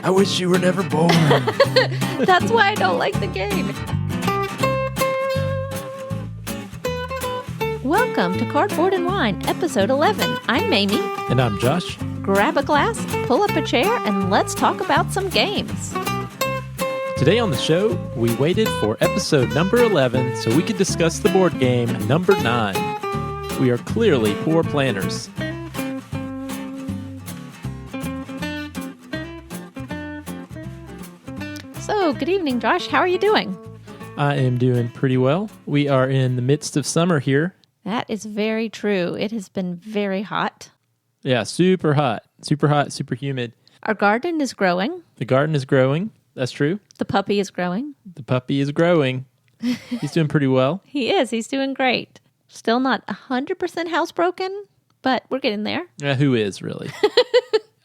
I wish you were never born. That's why I don't like the game. Welcome to Cardboard and Wine, episode 11. I'm Mamie. And I'm Josh. Grab a glass, pull up a chair, and let's talk about some games. Today on the show, we waited for episode number 11 so we could discuss the board game number 9. We are clearly poor planners. So, good evening, Josh. How are you doing? I am doing pretty well. We are in the midst of summer here. That is very true. It has been very hot. Yeah, super hot, super humid. Our garden is growing. The garden is growing. That's true. The puppy is growing. The puppy is growing. He's doing pretty well. He is. He's doing great. Still not 100% housebroken, but we're getting there. Who is, really?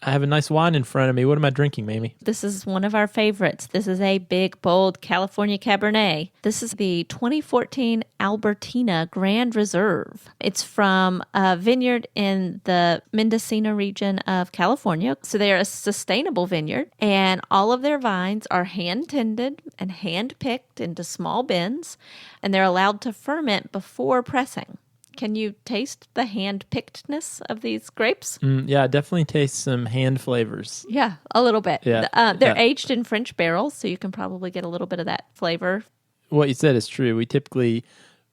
I have a nice wine in front of me. What am I drinking, Mamie? This is one of our favorites. This is a big, bold California Cabernet. This is the 2014 Albertina Grand Reserve. It's from a vineyard in the Mendocino region of California. So they are a sustainable vineyard, and all of their vines are hand-tended and hand-picked into small bins, and they're allowed to ferment before pressing. Can you taste the hand-pickedness of these grapes? Yeah, I definitely taste some hand flavors. Yeah, a little bit. Yeah. They're aged in French barrels, so you can probably get a little bit of that flavor. What you said is true. We typically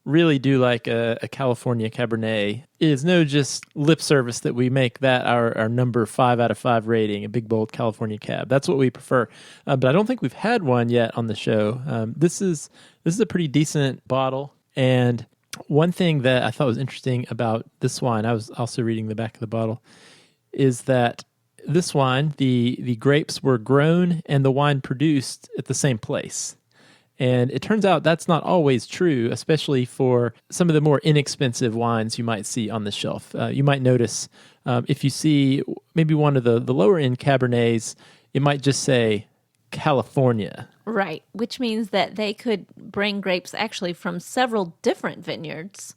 really do like a California Cabernet. It is no just lip service that we make that our number 5 out of 5 rating, a big, bold California Cab. That's what we prefer. But I don't think we've had one yet on the show. This is a pretty decent bottle, and one thing that I thought was interesting about this wine, I was also reading the back of the bottle, is that this wine, the grapes were grown and the wine produced at the same place. And it turns out that's not always true, especially for some of the more inexpensive wines you might see on the shelf. You might notice if you see maybe one of the lower-end Cabernets, it might just say California. Right, which means that they could bring grapes actually from several different vineyards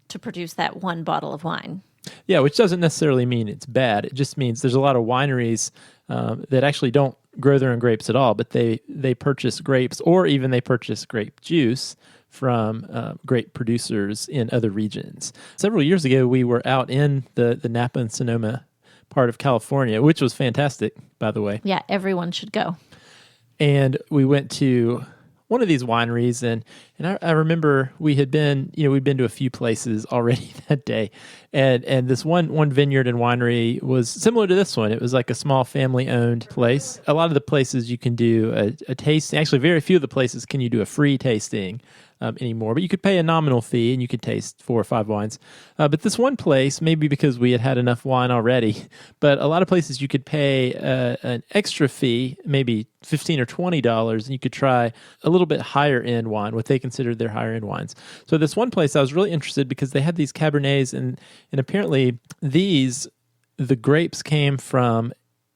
to produce that one bottle of wine. Yeah, which doesn't necessarily mean it's bad. It just means there's a lot of wineries that actually don't grow their own grapes at all, but they purchase grapes, or even they purchase grape juice from grape producers in other regions. Several years ago, we were out in the Napa and Sonoma part of California, which was fantastic, by the way. Yeah, everyone should go. And we went to one of these wineries, and I remember we'd been to a few places already that day, and this one vineyard and winery was similar to this one. It was like a small family-owned place. A lot of the places you can do a tasting. Actually, very few of the places can you do a free tasting anymore, but you could pay a nominal fee and you could taste 4 or 5 wines. But this one place, maybe because we had enough wine already, but a lot of places you could pay an extra fee, maybe $15 or $20, and you could try a little bit higher end wine, what they considered their higher end wines. So this one place I was really interested because they had these Cabernets, and apparently the grapes came from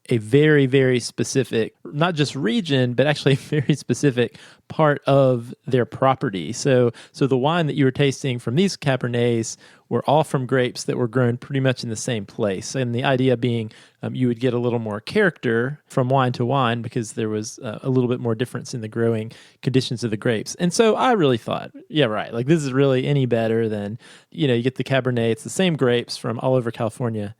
a very, very specific, not just region, but actually a very specific part of their property. So the wine that you were tasting from these Cabernets were all from grapes that were grown pretty much in the same place. And the idea being you would get a little more character from wine to wine because there was a little bit more difference in the growing conditions of the grapes. And so I really thought, yeah, right, like this is really any better than, you get the Cabernet, it's the same grapes from all over California.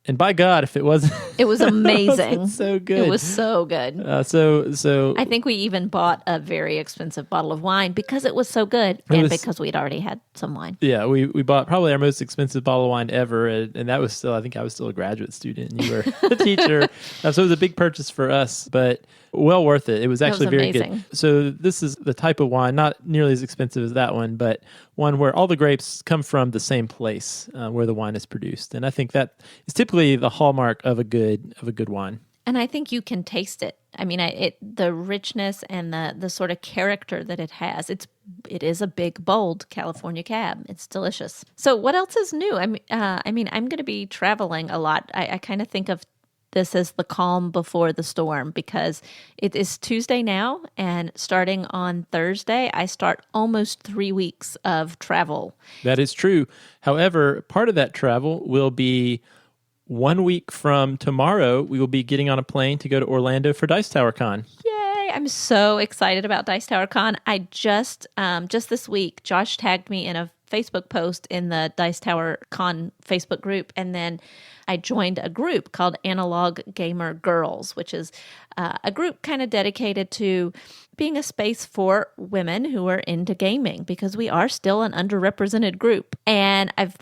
And by God, if it wasn't... It was amazing. It's so good. It was so good. So I think we even bought a very expensive bottle of wine because it was so good and because we'd already had some wine. Yeah, we bought probably our most expensive bottle of wine ever, and that was still, I think I was still a graduate student, and you were a teacher. So it was a big purchase for us, but well worth it. It was actually very amazing. Good. So this is the type of wine, not nearly as expensive as that one, but one where all the grapes come from the same place where the wine is produced. And I think that is typically the hallmark of a good wine. And I think you can taste it. I mean, the richness and the sort of character that it has. It is a big, bold California Cab. It's delicious. So what else is new? I'm going to be traveling a lot. I kind of think of this as the calm before the storm because it is Tuesday now, and starting on Thursday, I start almost 3 weeks of travel. That is true. However, part of that travel will be 1 week from tomorrow, we will be getting on a plane to go to Orlando for Dice Tower Con. Yay! I'm so excited about Dice Tower Con. I just this week, Josh tagged me in a Facebook post in the Dice Tower Con Facebook group, and then I joined a group called Analog Gamer Girls, which is a group kind of dedicated to being a space for women who are into gaming, because we are still an underrepresented group. And I've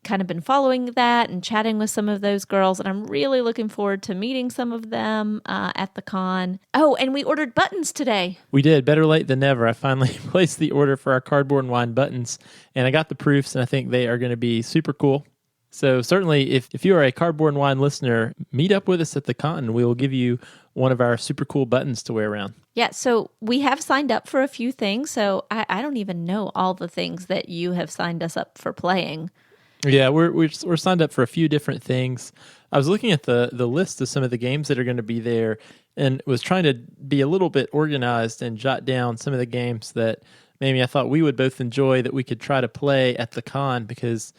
kind of been following that and chatting with some of those girls, and I'm really looking forward to meeting some of them at the con. Oh, and we ordered buttons today. We did. Better late than never. I finally placed the order for our Cardboard and Wine buttons, and I got the proofs, and I think they are going to be super cool. So certainly, if you are a Cardboard and Wine listener, meet up with us at the con. We will give you one of our super cool buttons to wear around. Yeah, so we have signed up for a few things, so I don't even know all the things that you have signed us up for playing. Yeah, we're signed up for a few different things. I was looking at the list of some of the games that are going to be there, and was trying to be a little bit organized and jot down some of the games that maybe I thought we would both enjoy that we could try to play at the con, because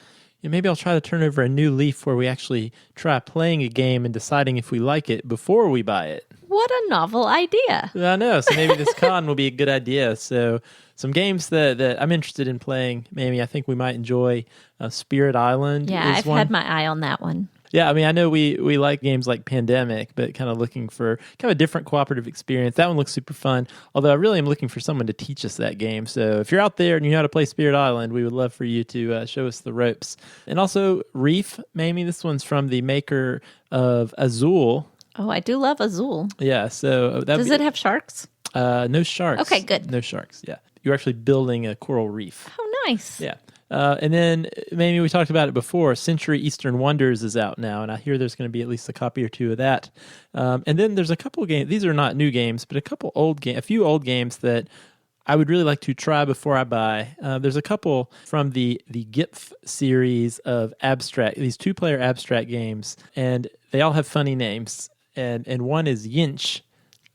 maybe I'll try to turn over a new leaf where we actually try playing a game and deciding if we like it before we buy it. What a novel idea. I know. So maybe this con will be a good idea. So some games that I'm interested in playing, maybe I think we might enjoy. Spirit Island. Yeah, I've had my eye on that one. Yeah, I mean, I know we like games like Pandemic, but kind of looking for kind of a different cooperative experience. That one looks super fun, although I really am looking for someone to teach us that game. So if you're out there and you know how to play Spirit Island, we would love for you to show us the ropes. And also Reef, Mamie, this one's from the maker of Azul. Oh, I do love Azul. Yeah, so does it have sharks? No sharks. Okay, good. No sharks, yeah. You're actually building a coral reef. Oh, nice. Yeah. And then maybe we talked about it before. Century Eastern Wonders is out now, and I hear there's going to be at least a copy or two of that. And then there's a couple of games. These are not new games, but a few old games that I would really like to try before I buy. There's a couple from the GIPF series of these 2-player abstract games, and they all have funny names. And one is Yinch.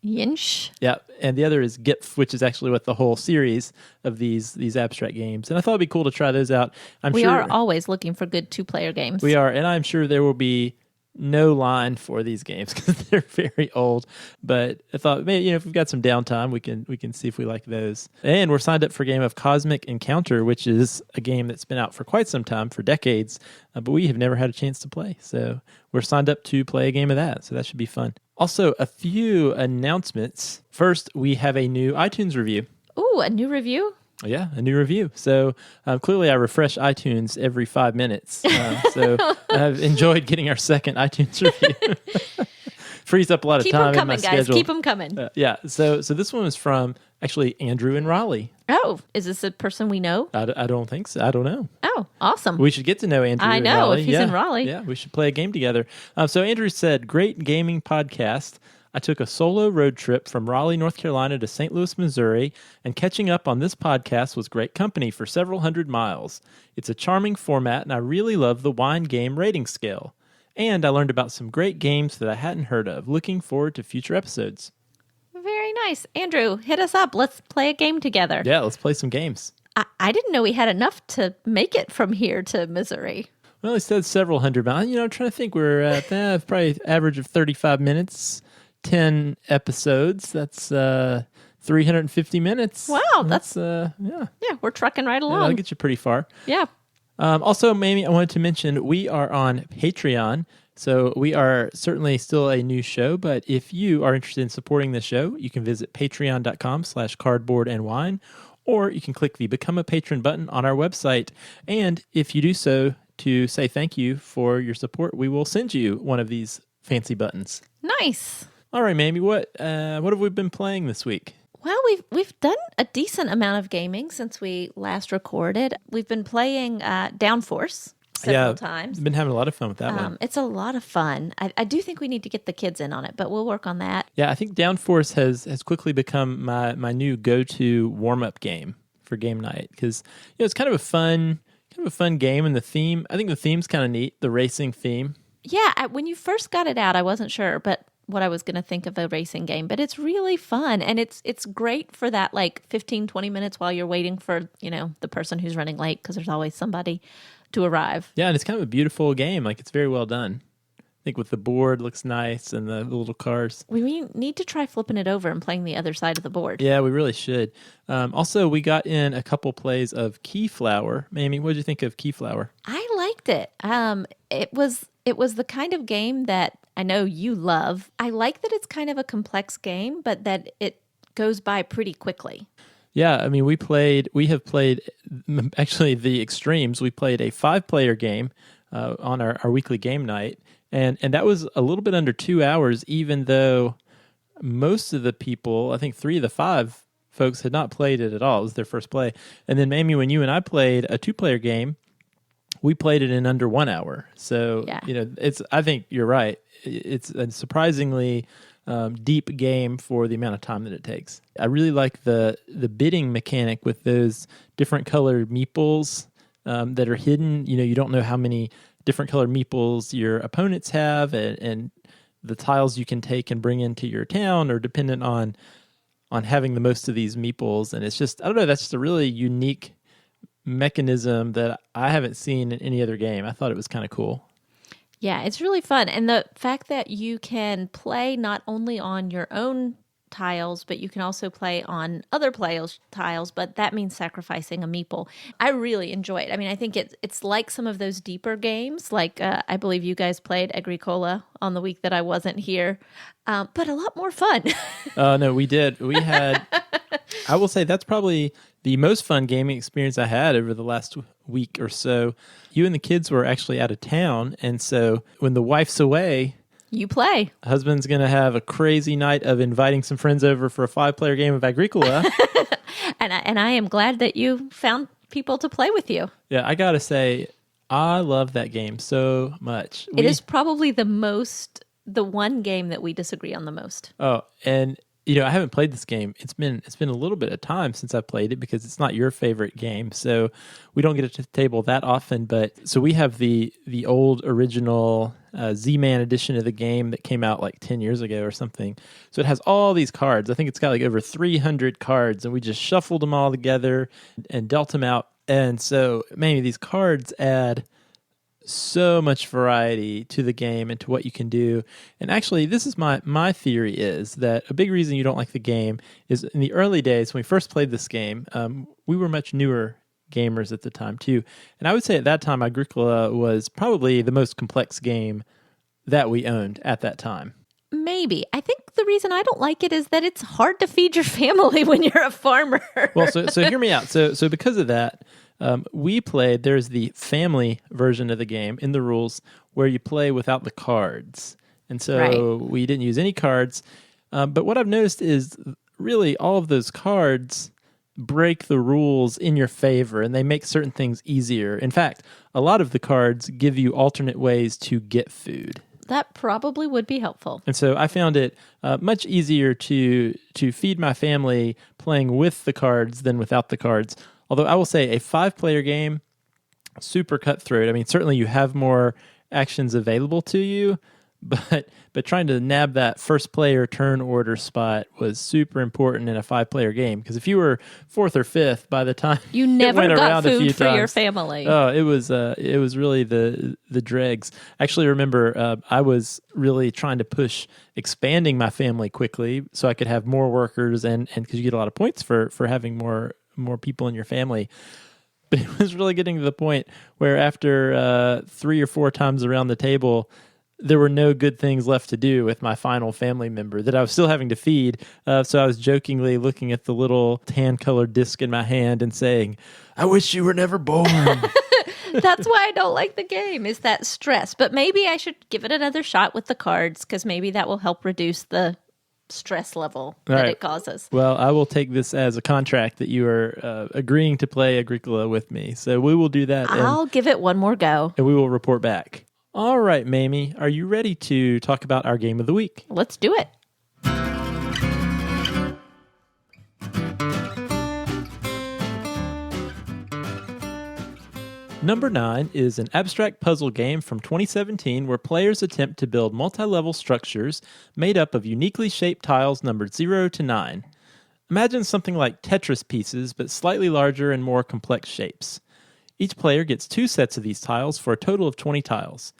Yinch? Yeah, and the other is GIPF, which is actually what the whole series of these abstract games. And I thought it'd be cool to try those out. We are always looking for good 2-player games. We are, and I'm sure there will be no line for these games because they're very old. But I thought, maybe if we've got some downtime, we can see if we like those. And we're signed up for a game of Cosmic Encounter, which is a game that's been out for quite some time, for decades, but we have never had a chance to play. So we're signed up to play a game of that. So that should be fun. Also, a few announcements. First, we have a new iTunes review. Ooh, a new review? Yeah, a new review. So clearly I refresh iTunes every 5 minutes. So I've enjoyed getting our second iTunes review. Frees up a lot of time in my schedule. Keep them coming, guys. Yeah, so this one was from actually Andrew in Raleigh. Oh, is this a person we know? I don't think so. I don't know. Oh, awesome. We should get to know Andrew in Raleigh. If he's in Raleigh. Yeah, we should play a game together. So Andrew said, great gaming podcast. I took a solo road trip from Raleigh, North Carolina to St. Louis, Missouri, and catching up on this podcast was great company for several hundred miles. It's a charming format, and I really love the wine game rating scale. And I learned about some great games that I hadn't heard of. Looking forward to future episodes. Very nice. Andrew, hit us up. Let's play a game together. Yeah, let's play some games. I didn't know we had enough to make it from here to Missouri. Well, he said several hundred miles. I'm trying to think. We're at probably average of 35 minutes, 10 episodes. That's 350 minutes. Wow, that's yeah, we're trucking right along. That'll get you pretty far. Yeah. Also, Mamie, I wanted to mention we are on Patreon. So we are certainly still a new show, but if you are interested in supporting the show, you can visit patreon.com/cardboardandwine, or you can click the Become a Patron button on our website. And if you do so to say thank you for your support, we will send you one of these fancy buttons. Nice. All right, Mamie, what have we been playing this week? Well, we've done a decent amount of gaming since we last recorded. We've been playing Downforce several times. I've been having a lot of fun with that one. It's a lot of fun. I do think we need to get the kids in on it, but we'll work on that. Yeah, I think Downforce has quickly become my new go-to warm-up game for game night because it's kind of a fun game, and the theme. I think the theme's kind of neat, the racing theme. Yeah, when you first got it out, I wasn't sure, but what I was going to think of a racing game, but it's really fun, and it's great for that 15-20 minutes while you're waiting for the person who's running late, because there's always somebody to arrive. Yeah, and it's kind of a beautiful game. It's very well done. think with the board looks nice and the little cars. We need to try flipping it over and playing the other side of the board. Yeah, we really should. Also, we got in a couple plays of Keyflower. Mamie, what did you think of Keyflower? I liked it. It was the kind of game that I know you love. I like that it's kind of a complex game, but that it goes by pretty quickly. Yeah, I mean, we have played actually the extremes. We played a 5-player game on our weekly game night, and that was a little bit under 2 hours, even though most of the people, I think 3 of the 5 folks, had not played it at all. It was their first play. And then, Mamie, when you and I played a 2-player game, we played it in under 1 hour. So, yeah. I think you're right. It's a surprisingly deep game for the amount of time that it takes. I really like the bidding mechanic with those different colored meeples that are hidden. You don't know how many different colored meeples your opponents have, and the tiles you can take and bring into your town are dependent on having the most of these meeples. And it's just, I don't know, that's just a really unique mechanism that I haven't seen in any other game. I thought it was kind of cool. Yeah, it's really fun. And the fact that you can play not only on your own tiles, but you can also play on other players' tiles, but that means sacrificing a meeple. I really enjoy it. I mean, I think it's like some of those deeper games, like I believe you guys played Agricola on the week that I wasn't here, but a lot more fun. No, we did. We had, I will say that's probably the most fun gaming experience I had over the last week or so. You and the kids were actually out of town, and so when the wife's away, you play. Husband's going to have a crazy night of inviting some friends over for a 5-player game of Agricola. and I am glad that you found people to play with you. Yeah, I got to say, I love that game so much. It is probably the one game that we disagree on the most. Oh, and I haven't played this game. It's been a little bit of time since I played it because it's not your favorite game. So we don't get it to the table that often. But so we have the old original Z-Man edition of the game that came out like 10 years ago or something. So it has all these cards. I think it's got like over 300 cards, and we just shuffled them all together and dealt them out. And so maybe these cards add so much variety to the game and to what you can do. And actually, this is my theory is that a big reason you don't like the game is in the early days when we first played this game, we were much newer gamers at the time too. And I would say at that time, Agricola was probably the most complex game that we owned at that time. Maybe. I think the reason I don't like it is that it's hard to feed your family when you're a farmer. Well, so hear me out. So because of that, we played, there's the family version of the game in the rules where you play without the cards. And so we didn't use any cards. But what I've noticed is really all of those cards break the rules in your favor, and they make certain things easier. In fact, a lot of the cards give you alternate ways to get food. That probably would be helpful. And so I found it much easier to feed my family playing with the cards than without the cards. Although I will say a 5-player game, super cutthroat. I mean, certainly you have more actions available to you, but trying to nab that first player turn order spot was super important in a 5-player game. Because if you were 4th or 5th by the time you never went got food for times, your family. Oh, it was really the dregs. I actually remember I was really trying to push expanding my family quickly so I could have more workers and because you get a lot of points for having more people in your family. But it was really getting to the point where after 3 or 4 times around the table, there were no good things left to do with my final family member that I was still having to feed. So I was jokingly looking at the little tan-colored disc in my hand and saying, I wish you were never born. That's why I don't like the game, is that stress. But maybe I should give it another shot with the cards, because maybe that will help reduce the stress level that it causes. Well, I will take this as a contract that you are agreeing to play Agricola with me. So we will do that. I'll give it one more go. And we will report back. All right, Mamie, are you ready to talk about our game of the week? Let's do it. Number 9 is an abstract puzzle game from 2017 where players attempt to build multi-level structures made up of uniquely shaped tiles numbered 0 to 9. Imagine something like Tetris pieces, but slightly larger and more complex shapes. Each player gets 2 sets of these tiles for a total of 20 tiles.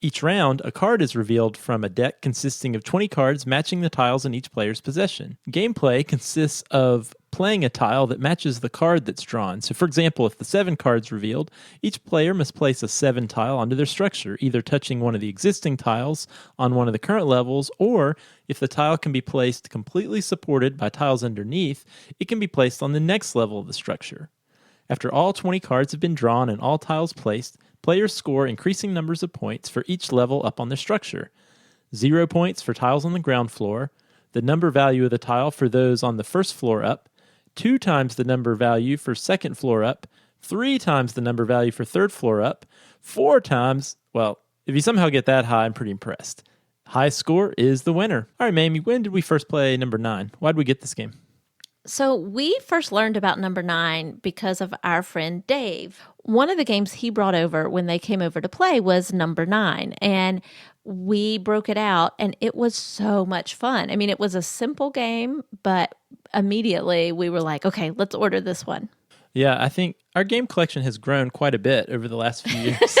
Each round, a card is revealed from a deck consisting of 20 cards matching the tiles in each player's possession. Gameplay consists of playing a tile that matches the card that's drawn. So, for example, if the 7 cards revealed, each player must place a 7 tile onto their structure, either touching one of the existing tiles on one of the current levels, or if the tile can be placed completely supported by tiles underneath, it can be placed on the next level of the structure. After all 20 cards have been drawn and all tiles placed, players score increasing numbers of points for each level up on their structure. 0 points for tiles on the ground floor, the number value of the tile for those on the first floor up, 2 times the number value for second floor up, 3 times the number value for third floor up, 4 times, well, if you somehow get that high, I'm pretty impressed. High score is the winner. All right, Mamie, when did we first play number 9? Why did we get this game? So we first learned about number 9 because of our friend Dave. One of the games he brought over when they came over to play was number 9. And we broke it out and it was so much fun. I mean, it was a simple game, but immediately we were like, okay, let's order this one. Yeah, I think our game collection has grown quite a bit over the last few years.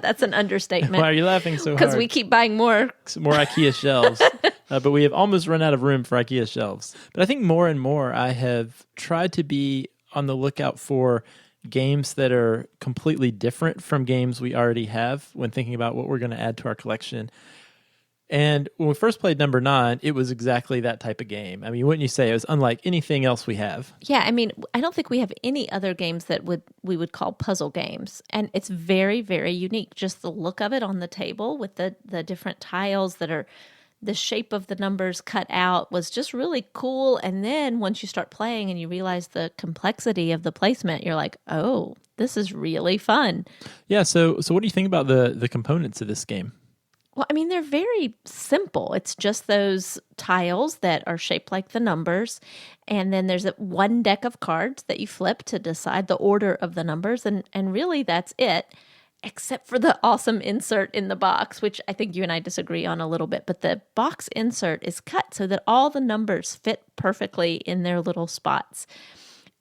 That's an understatement. Why are you laughing so hard? Because we keep buying more. More IKEA shelves. But we have almost run out of room for IKEA shelves. But I think more and more I have tried to be on the lookout for games that are completely different from games we already have when thinking about what we're going to add to our collection. And when we first played number 9, it was exactly that type of game. I mean, wouldn't you say it was unlike anything else we have? Yeah, I mean, I don't think we have any other games that we would call puzzle games. And it's very, very unique. Just the look of it on the table with the different tiles that are the shape of the numbers cut out was just really cool. And then once you start playing and you realize the complexity of the placement, you're like, oh, this is really fun. Yeah, so what do you think about the components of this game? Well, I mean, they're very simple. It's just those tiles that are shaped like the numbers. And then there's one deck of cards that you flip to decide the order of the numbers. And really, that's it, except for the awesome insert in the box, which I think you and I disagree on a little bit. But the box insert is cut so that all the numbers fit perfectly in their little spots.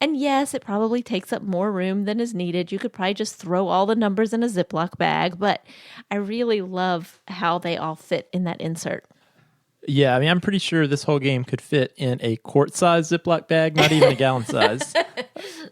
And yes, it probably takes up more room than is needed. You could probably just throw all the numbers in a Ziploc bag, but I really love how they all fit in that insert. Yeah, I mean, I'm pretty sure this whole game could fit in a quart-size Ziploc bag, not even a gallon size.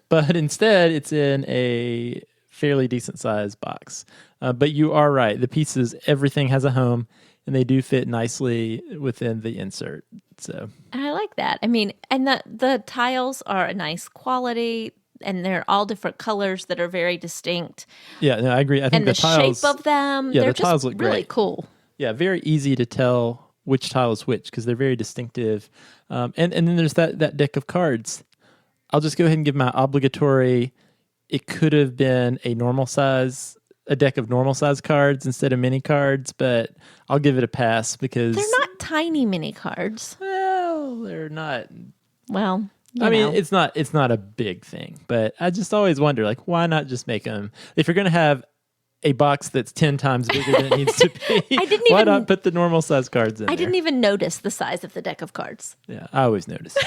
But instead, it's in a fairly decent-sized box. But you are right. The pieces, everything has a home, and they do fit nicely within the insert. So I like that. I mean, and the tiles are a nice quality, and they're all different colors that are very distinct. Yeah, no, I agree. I think and the tiles, shape of them, yeah, they're the tiles just look really great. cool. Yeah, very easy to tell which tile is which because they're very distinctive. And then there's that deck of cards. I'll just go ahead and give my obligatory. It could have been a deck of normal size cards instead of mini cards, but I'll give it a pass because They're not tiny mini cards. Well, they're not. Well, I mean, it's not a big thing, but I just always wonder, like, why not just make them? If you're going to have a box that's 10 times bigger than it needs to be, why not put the normal size cards in there? I didn't even notice the size of the deck of cards. Yeah, I always notice.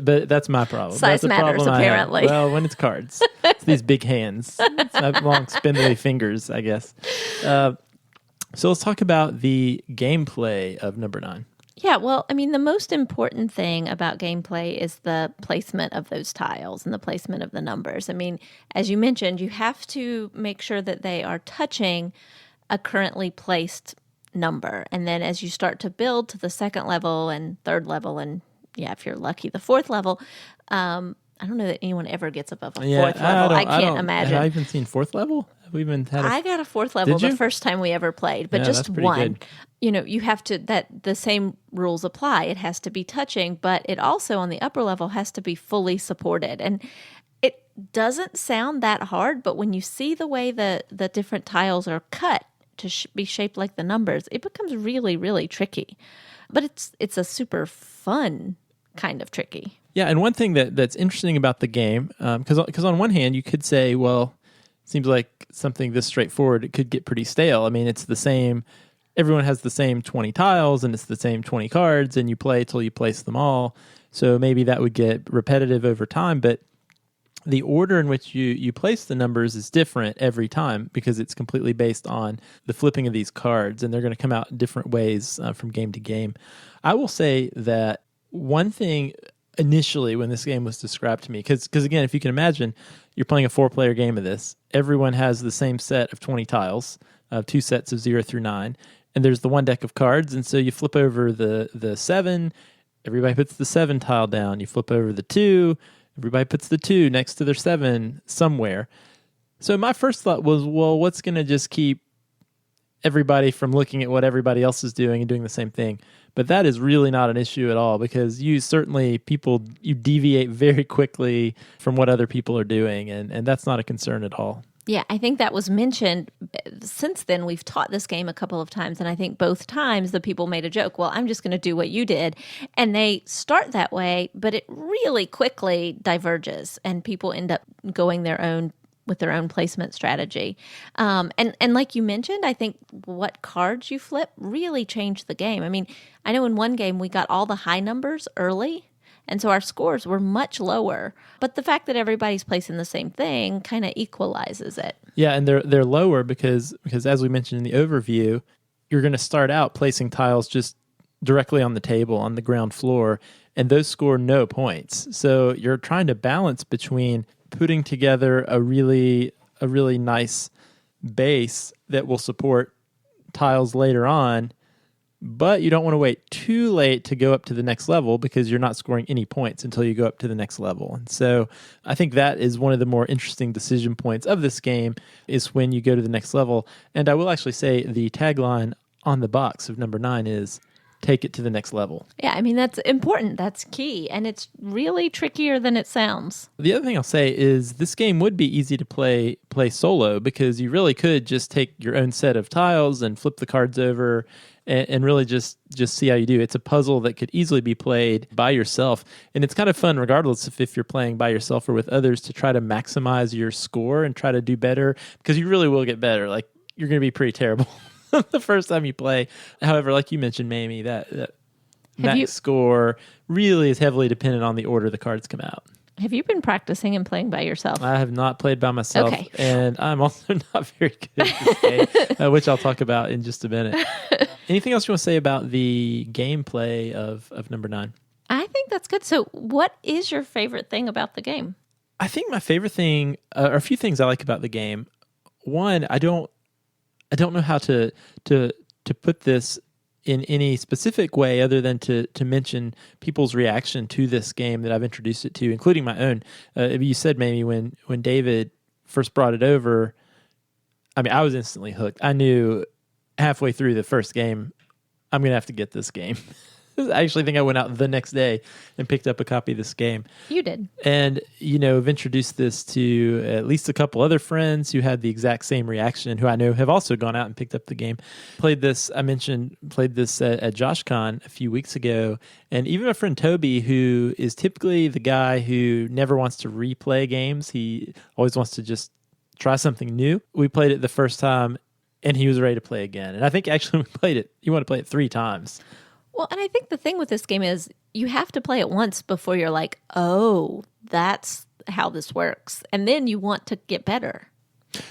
But that's my problem. Size that's matters, apparently. Well, when it's cards. It's these big hands. It's not long, spindly fingers, I guess. So let's talk about the gameplay of number 9. Yeah, well, I mean, the most important thing about gameplay is the placement of those tiles and the placement of the numbers. I mean, as you mentioned, you have to make sure that they are touching a currently placed number. And then as you start to build to the second level and third level, and yeah, if you're lucky, the fourth level, I don't know that anyone ever gets above a fourth level. I can't imagine. Have I even seen fourth level? Have we even had I got a fourth level the first time we ever played, but Yeah, just that's pretty one. good. You know, you have to, the same rules apply. It has to be touching, but it also on the upper level has to be fully supported. And it doesn't sound that hard, but when you see the way the different tiles are cut to be shaped like the numbers, it becomes really, really tricky. But it's a super fun kind of tricky. Yeah, and one thing that's interesting about the game, because on one hand you could say, well, it seems like something this straightforward, it could get pretty stale. I mean, it's the same, everyone has the same 20 tiles, and it's the same 20 cards, and you play till you place them all. So maybe that would get repetitive over time. But the order in which you place the numbers is different every time because it's completely based on the flipping of these cards, and they're going to come out in different ways from game to game. I will say that one thing initially when this game was described to me, because again, if you can imagine, you're playing a 4-player game of this. Everyone has the same set of 20 tiles, 2 sets of 0 through 9, and there's the one deck of cards, and so you flip over the 7, everybody puts the 7 tile down. You flip over the 2, everybody puts the 2 next to their 7 somewhere. So my first thought was, well, what's going to just keep everybody from looking at what everybody else is doing and doing the same thing? But that is really not an issue at all, because you deviate very quickly from what other people are doing, and that's not a concern at all. Yeah, I think that was mentioned. Since then, we've taught this game a couple of times, and I think both times the people made a joke, well, I'm just going to do what you did. And they start that way, but it really quickly diverges, and people end up going with their own placement strategy. And like you mentioned, I think what cards you flip really changed the game. I mean, I know in one game we got all the high numbers early, and so our scores were much lower. But the fact that everybody's placing the same thing kind of equalizes it. Yeah, and they're lower because as we mentioned in the overview, you're going to start out placing tiles just directly on the table, on the ground floor, and those score no points. So you're trying to balance between putting together a really nice base that will support tiles later on, but you don't want to wait too late to go up to the next level because you're not scoring any points until you go up to the next level. And so I think that is one of the more interesting decision points of this game, is when you go to the next level. And I will actually say the tagline on the box of number 9 is, take it to the next level. Yeah, I mean, that's important. That's key. And it's really trickier than it sounds. The other thing I'll say is this game would be easy to play solo, because you really could just take your own set of tiles and flip the cards over and really just see how you do. It's a puzzle that could easily be played by yourself. And it's kind of fun, regardless of if you're playing by yourself or with others, to try to maximize your score and try to do better, because you really will get better. Like, you're going to be pretty terrible the first time you play. However, like you mentioned, Mamie, that max score really is heavily dependent on the order the cards come out. Have you been practicing and playing by yourself? I have not played by myself, okay. And I'm also not very good at this game, which I'll talk about in just a minute. Anything else you want to say about the gameplay of number 9? I think that's good. So what is your favorite thing about the game? I think my favorite thing, are a few things I like about the game. One, I don't know how to put this in any specific way other than to mention people's reaction to this game that I've introduced it to, including my own. You said, maybe when David first brought it over, I mean, I was instantly hooked. I knew halfway through the first game, I'm going to have to get this game. I actually think I went out the next day and picked up a copy of this game. You did. And, I've introduced this to at least a couple other friends who had the exact same reaction, who I know have also gone out and picked up the game. Played this at JoshCon a few weeks ago. And even my friend Toby, who is typically the guy who never wants to replay games, he always wants to just try something new. We played it the first time, and he was ready to play again. And I think actually you want to play it 3 times. Well, and I think the thing with this game is you have to play it once before you're like, oh, that's how this works. And then you want to get better.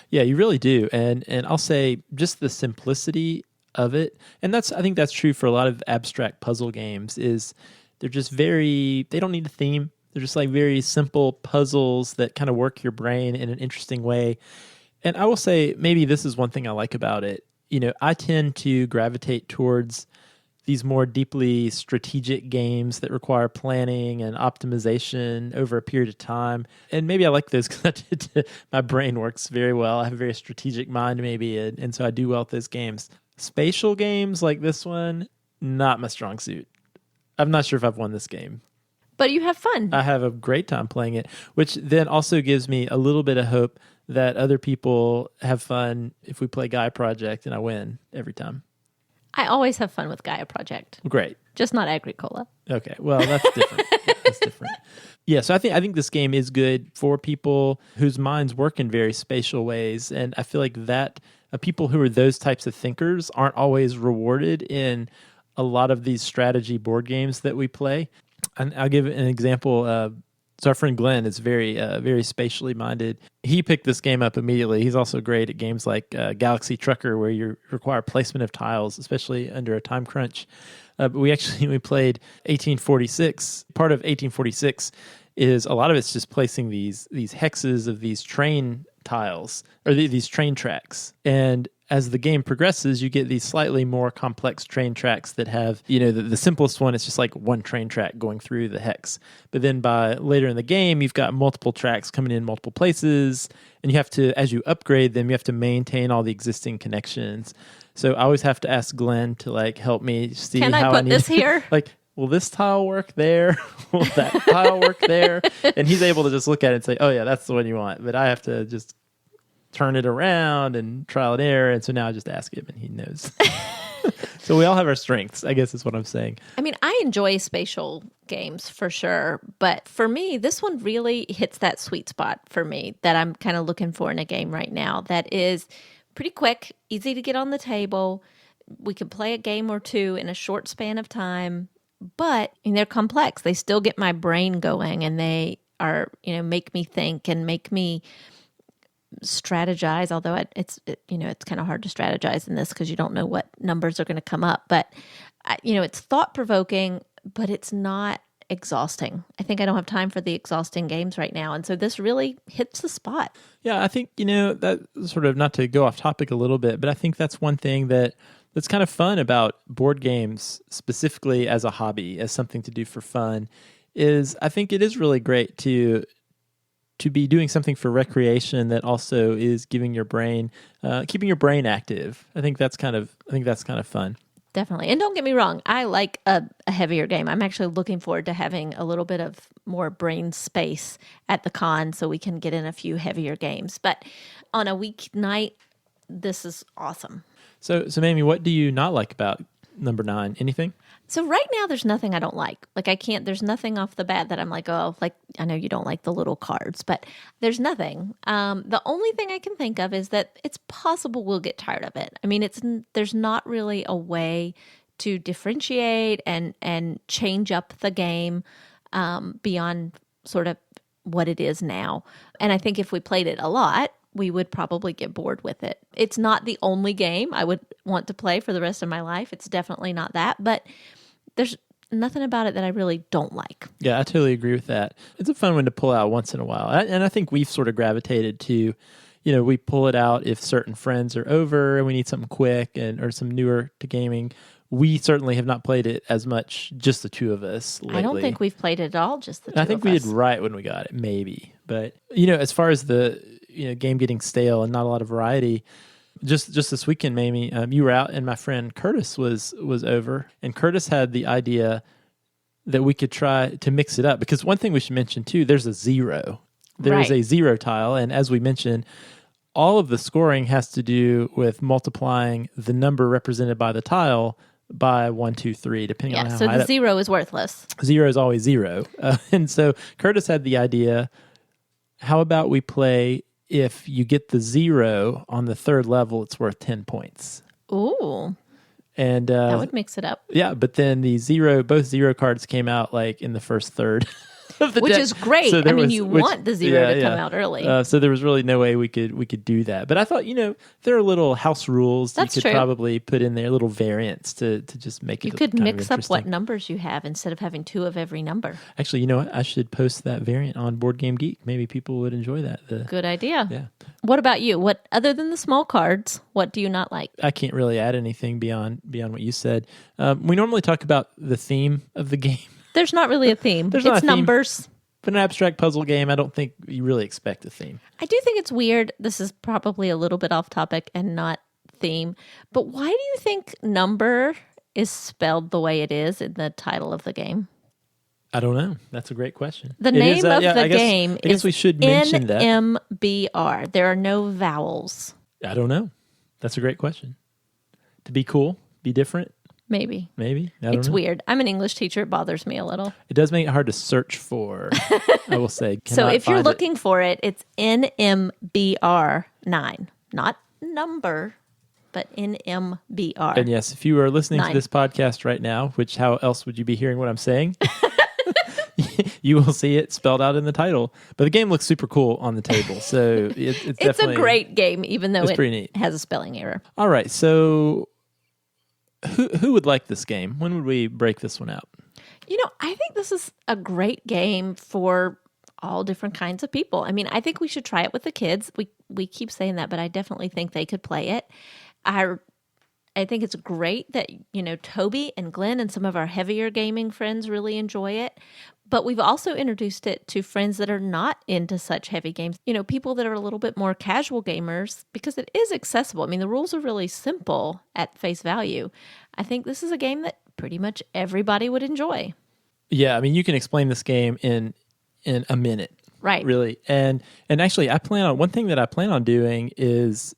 Yeah, you really do. And I'll say just the simplicity of it, and I think that's true for a lot of abstract puzzle games, is they're just they don't need a theme. They're just like very simple puzzles that kind of work your brain in an interesting way. And I will say, maybe this is one thing I like about it. I tend to gravitate towards these more deeply strategic games that require planning and optimization over a period of time. And maybe I like those because my brain works very well. I have a very strategic mind, maybe, and so I do well at those games. Spatial games like this one, not my strong suit. I'm not sure if I've won this game. But you have fun. I have a great time playing it, which then also gives me a little bit of hope that other people have fun if we play Gaia Project and I win every time. I always have fun with Gaia Project. Great. Just not Agricola. Okay, well, that's different. That's different. Yeah, so I think this game is good for people whose minds work in very spatial ways, and I feel like that people who are those types of thinkers aren't always rewarded in a lot of these strategy board games that we play. And I'll give an example. So our friend Glenn is very spatially minded. He picked this game up immediately. He's also great at games like Galaxy Trucker, where you require placement of tiles, especially under a time crunch. But we played 1846. Part of 1846 is a lot of it's just placing these hexes of these train tiles, or these train tracks. And as the game progresses, you get these slightly more complex train tracks that have, the simplest one is just like one train track going through the hex. But then by later in the game, you've got multiple tracks coming in multiple places, and you have to, as you upgrade them, you have to maintain all the existing connections. So I always have to ask Glenn to like help me see Can how I put this here? Like, will this tile work there? Will that tile work there? And he's able to just look at it and say, oh yeah, that's the one you want. But I have to just turn it around and trial and error. And so now I just ask him and he knows. So we all have our strengths, I guess is what I'm saying. I mean, I enjoy spatial games for sure. But for me, this one really hits that sweet spot for me that I'm kind of looking for in a game right now. That is pretty quick, easy to get on the table. We can play a game or two in a short span of time. But they're complex. They still get my brain going, and they are, make me think and make me strategize. Although it's kind of hard to strategize in this because you don't know what numbers are going to come up. But it's thought provoking, but it's not exhausting. I think I don't have time for the exhausting games right now, and so this really hits the spot. Yeah, I think that sort of, not to go off topic a little bit, but I think that's one thing that's kind of fun about board games, specifically as a hobby, as something to do for fun, is I think it is really great to be doing something for recreation that also is giving your brain, keeping your brain active. I think that's kind of fun. Definitely. And don't get me wrong, I like a heavier game. I'm actually looking forward to having a little bit of more brain space at the con so we can get in a few heavier games. But on a weeknight, this is awesome. So Mamie, what do you not like about number 9? Anything? So right now, there's nothing I don't like. There's nothing off the bat that I'm like, oh, like, I know you don't like the little cards, but there's nothing. The only thing I can think of is that it's possible we'll get tired of it. I mean, there's not really a way to differentiate and change up the game beyond sort of what it is now. And I think if we played it a lot, we would probably get bored with it. It's not the only game I would want to play for the rest of my life. It's definitely not that, but there's nothing about it that I really don't like. Yeah, I totally agree with that. It's a fun one to pull out once in a while. And I think we've sort of gravitated to, we pull it out if certain friends are over and we need something quick or some newer to gaming. We certainly have not played it as much, just the two of us lately. I don't think we've played it at all, just the two of us. I think we did right when we got it, maybe. But, as far as the game getting stale and not a lot of variety, just this weekend, Mamie, you were out and my friend Curtis was over, and Curtis had the idea that we could try to mix it up, because one thing we should mention too, there's a 0. There is a 0 tile, and as we mentioned, all of the scoring has to do with multiplying the number represented by the tile by 1, 2, 3, depending on how so high the 0 is worthless. 0 is always 0. And so Curtis had the idea, how about we play, if you get the 0 on the third level, it's worth 10 points. Ooh. And that would mix it up. Yeah, but then both 0 cards came out like in the first third of the Which deck. is great. So you want the 0 to come out early. So there was really no way we could do that. But I thought, there are little house rules That's you could true. probably put in there, little variants to just make it. You could kind of mix up what interesting. numbers you have instead of having 2 of every number. Actually, you know what? I should post that variant on Board Game Geek. Maybe people would enjoy that. Good idea. Yeah. What about you? What, other than the small cards, what do you not like? I can't really add anything beyond what you said. We normally talk about the theme of the game. There's not really a theme. There's not a It's theme. numbers. But an abstract puzzle game, I don't think you really expect a theme. I do think it's weird. This is probably a little bit off topic and not theme. But why do you think number is spelled the way it is in the title of the game? I don't know. That's a great question. The name of the game I guess is we should mention that. Nmbr. There are no vowels. I don't know. That's a great question. To be cool, be different. Maybe. I don't It's know. weird. I'm an English teacher. It bothers me a little. It does make it hard to search for, I will say. So Cannot if you're find it. looking for it, it's Nmbr 9. Not number, but Nmbr. And yes, if you are listening 9. to this podcast right now, which how else would you be hearing what I'm saying? you will see it spelled out in the title. But the game looks super cool on the table. So it's definitely... It's a great game, even though pretty neat. Has a spelling error. All right, so who would like this game? When would we break this one out? I think this is a great game for all different kinds of people. I mean, I think we should try it with the kids. We keep saying that, but I definitely think they could play it. I think it's great that, Toby and Glenn and some of our heavier gaming friends really enjoy it. But we've also introduced it to friends that are not into such heavy games. People that are a little bit more casual gamers, because it is accessible. I mean, the rules are really simple at face value. I think this is a game that pretty much everybody would enjoy. Yeah, I mean, you can explain this game in a minute. Right. Really. And actually, one thing that I plan on doing is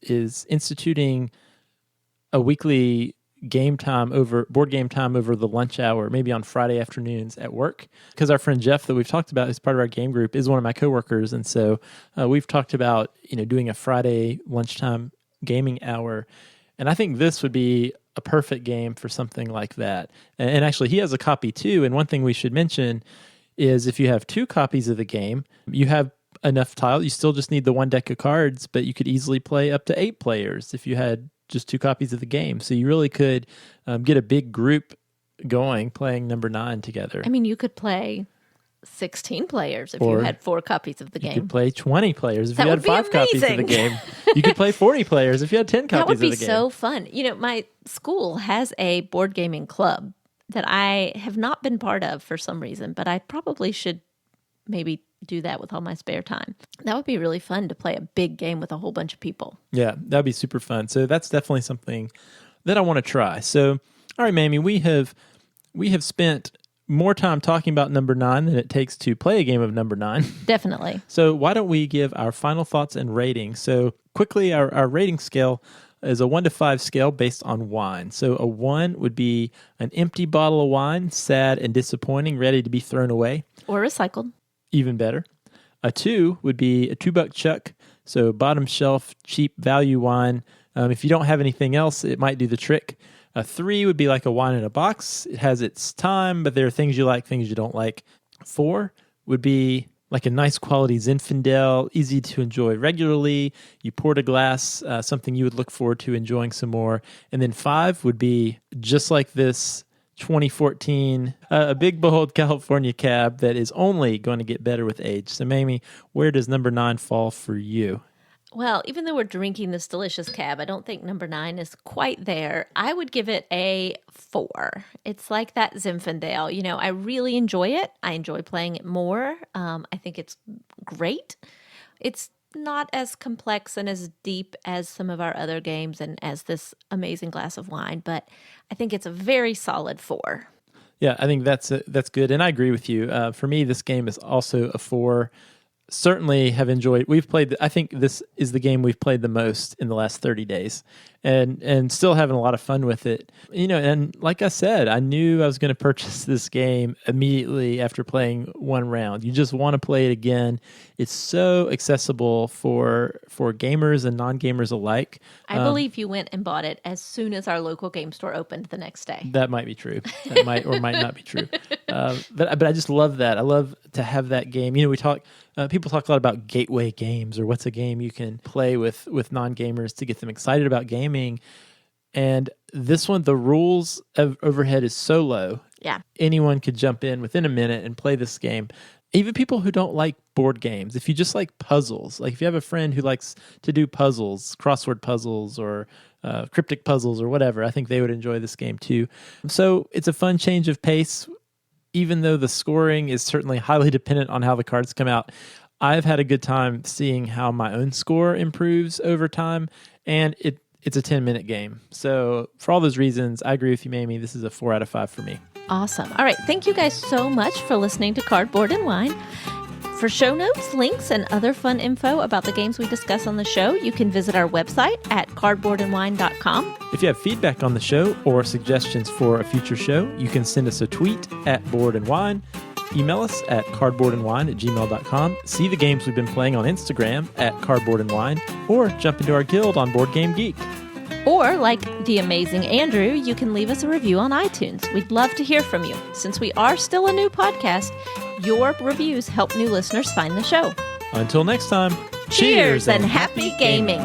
instituting a weekly board game time over the lunch hour, maybe on Friday afternoons at work. Because our friend Jeff that we've talked about, who's part of our game group, is one of my coworkers. And so we've talked about, doing a Friday lunchtime gaming hour. And I think this would be a perfect game for something like that. And actually, he has a copy too. And one thing we should mention is if you have 2 copies of the game, you have enough tiles. You still just need the 1 deck of cards, but you could easily play up to 8 players if you had just 2 copies of the game. So you really could get a big group going playing number 9 together. I mean, you could play 16 players if you had 4 copies of the game. You could play 20 players if that you had 5 copies of the game. You could play 40 players if you had 10 copies of the game. That would be so fun. My school has a board gaming club that I have not been part of for some reason, but I probably should maybe do that with all my spare time. That would be really fun to play a big game with a whole bunch of people. Yeah, that'd be super fun. So that's definitely something that I want to try. So, all right, Mamie, we have spent more time talking about number 9 than it takes to play a game of number 9. Definitely. So why don't we give our final thoughts and rating? So quickly, our rating scale is a 1 to 5 scale based on wine. So a 1 would be an empty bottle of wine, sad and disappointing, ready to be thrown away. Or recycled. Even better. A 2 would be a $2 chuck, so bottom shelf, cheap value wine. If you don't have anything else, it might do the trick. A 3 would be like a wine in a box. It has its time, but there are things you like, things you don't like. 4 would be like a nice quality Zinfandel, easy to enjoy regularly. You poured a glass, something you would look forward to enjoying some more. And then 5 would be just like this 2014, a big, bold California cab that is only going to get better with age. So, Mamie, where does number 9 fall for you? Well, even though we're drinking this delicious cab, I don't think number 9 is quite there. I would give it a 4. It's like that Zinfandel. I really enjoy it. I enjoy playing it more. I think it's great. It's not as complex and as deep as some of our other games and as this amazing glass of wine, but I think it's a very solid 4. Yeah, I think that's good, and I agree with you. For me, this game is also a 4. Certainly have enjoyed. I think this is the game we've played the most in the last 30 days, and still having a lot of fun with it. And like I said, I knew I was going to purchase this game immediately after playing 1 round. You just want to play it again. It's so accessible for gamers and non-gamers alike. I believe you went and bought it as soon as our local game store opened the next day. That might be true. That might or might not be true. But I just love that. I love to have that game. People talk a lot about gateway games, or what's a game you can play with non-gamers to get them excited about gaming. And this one, the rules overhead is so low. Yeah. Anyone could jump in within a minute and play this game. Even people who don't like board games, if you just like puzzles, like if you have a friend who likes to do puzzles, crossword puzzles or cryptic puzzles or whatever, I think they would enjoy this game too. So it's a fun change of pace. Even though the scoring is certainly highly dependent on how the cards come out, I've had a good time seeing how my own score improves over time, and it's a 10-minute game. So for all those reasons, I agree with you, Mamie. This is a 4 out of 5 for me. Awesome. All right. Thank you guys so much for listening to Cardboard and Wine. For show notes, links, and other fun info about the games we discuss on the show, you can visit our website at cardboardandwine.com. If you have feedback on the show or suggestions for a future show, you can send us a tweet at Board and Wine, email us at cardboardandwine@gmail.com, see the games we've been playing on Instagram at Cardboard and Wine, or jump into our guild on Board Game Geek. Or, like the amazing Andrew, you can leave us a review on iTunes. We'd love to hear from you. Since we are still a new podcast, your reviews help new listeners find the show. Until next time, Cheers and happy gaming.